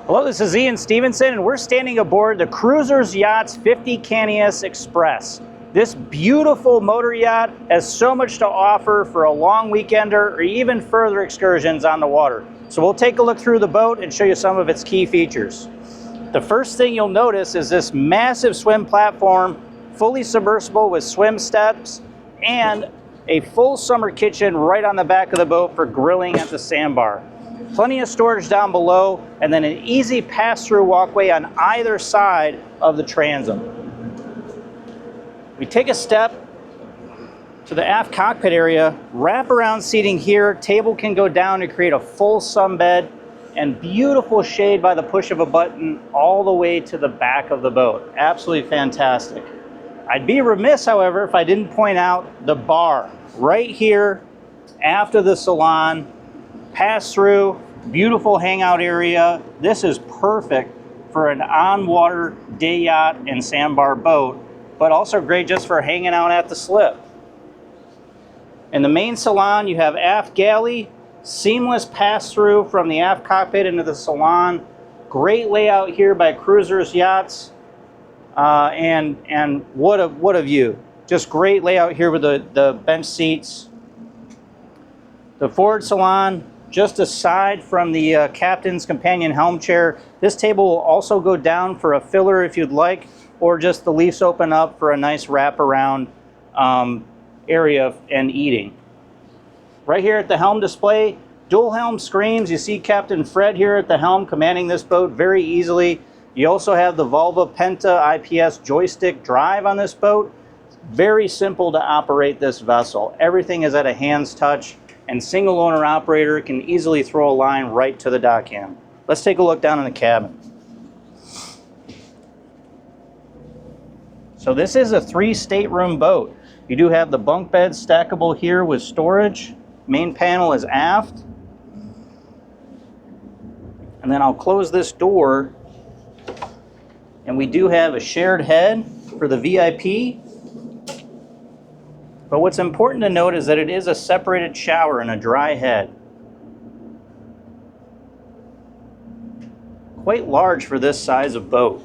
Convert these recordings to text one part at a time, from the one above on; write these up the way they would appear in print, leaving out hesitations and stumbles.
Hello, this is Ian Stevenson, and we're standing aboard the Cruisers Yachts 50 Cantius Express. This beautiful motor yacht has so much to offer for a long weekender or even further excursions on the water. So we'll take a look through the boat and show you some of its key features. The first thing you'll notice is this massive swim platform, fully submersible with swim steps, and a full summer kitchen right on the back of the boat for grilling at the sandbar. Plenty of storage down below, and then an easy pass-through walkway on either side of the transom. We take a step to the aft cockpit area, wraparound seating here, table can go down to create a full sunbed, and beautiful shade by the push of a button all the way to the back of the boat. Absolutely fantastic. I'd be remiss, however, if I didn't point out the bar right here after the salon. Pass through, beautiful hangout area. This is perfect for an on-water day yacht and sandbar boat, but also great just for hanging out at the slip. In the main salon, you have aft galley, seamless pass-through from the aft cockpit into the salon. Great layout here by Cruisers Yachts, and what a view. Just great layout here with the bench seats. The forward salon, just aside from the captain's companion helm chair. This table will also go down for a filler if you'd like, or just the leaves open up for a nice wraparound area and eating. Right here at the helm display, dual helm screens. You see Captain Fred here at the helm commanding this boat very easily. You also have the Volva Penta IPS joystick drive on this boat. Very simple to operate this vessel. Everything is at a hand's touch, and single owner operator can easily throw a line right to the dockhand. Let's take a look down in the cabin. So this is a 3-stateroom boat. You do have the bunk bed stackable here with storage. Main panel is aft. And then I'll close this door, and we do have a shared head for the VIP. But what's important to note is that it is a separated shower and a dry head. Quite large for this size of boat.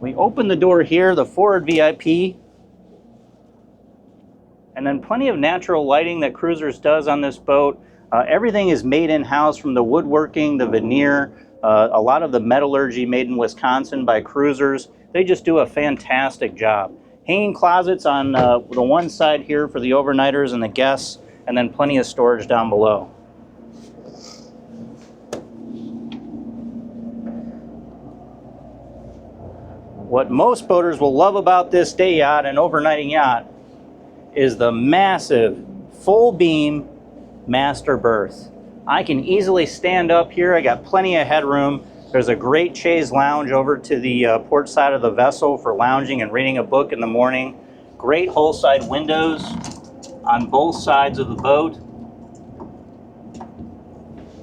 We open the door here, the forward VIP, and then plenty of natural lighting that Cruisers does on this boat. Everything is made in-house, from the woodworking, the veneer, a lot of the metallurgy made in Wisconsin by Cruisers. They just do a fantastic job. Hanging closets on the one side here for the overnighters and the guests, and then plenty of storage down below. What most boaters will love about this day yacht and overnighting yacht is the massive full beam master berth. I can easily stand up here. I got plenty of headroom. There's a great chaise lounge over to the port side of the vessel for lounging and reading a book in the morning. Great hull side windows on both sides of the boat.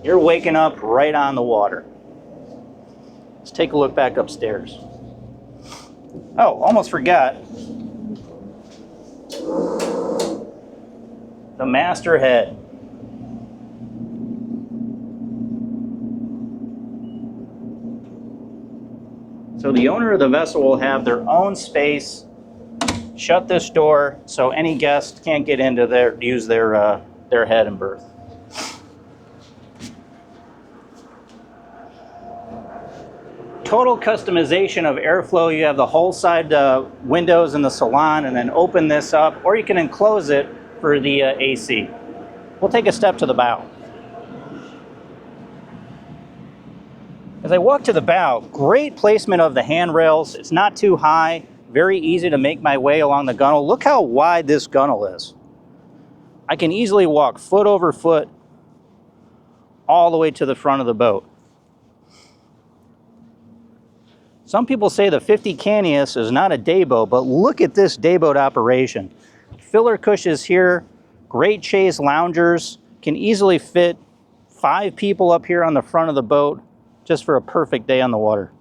You're waking up right on the water. Let's take a look back upstairs. Oh, almost forgot. The master head. So the owner of the vessel will have their own space. Shut this door so any guest can't get into use their head and berth. Total customization of airflow. You have the hull side windows in the salon, and then open this up, or you can enclose it for the AC. We'll take a step to the bow. As I walk to the bow, great placement of the handrails. It's not too high, very easy to make my way along the gunnel. Look how wide this gunnel is. I can easily walk foot over foot all the way to the front of the boat. Some people say the 50 Cantius is not a day boat, but look at this day boat operation. Filler cushions here, great chaise loungers, can easily fit 5 people up here on the front of the boat, just for a perfect day on the water.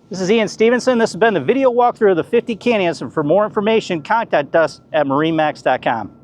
This is Ian Stevenson. This has been the video walkthrough of the 50 Cantius, and for more information, contact us at MarineMax.com.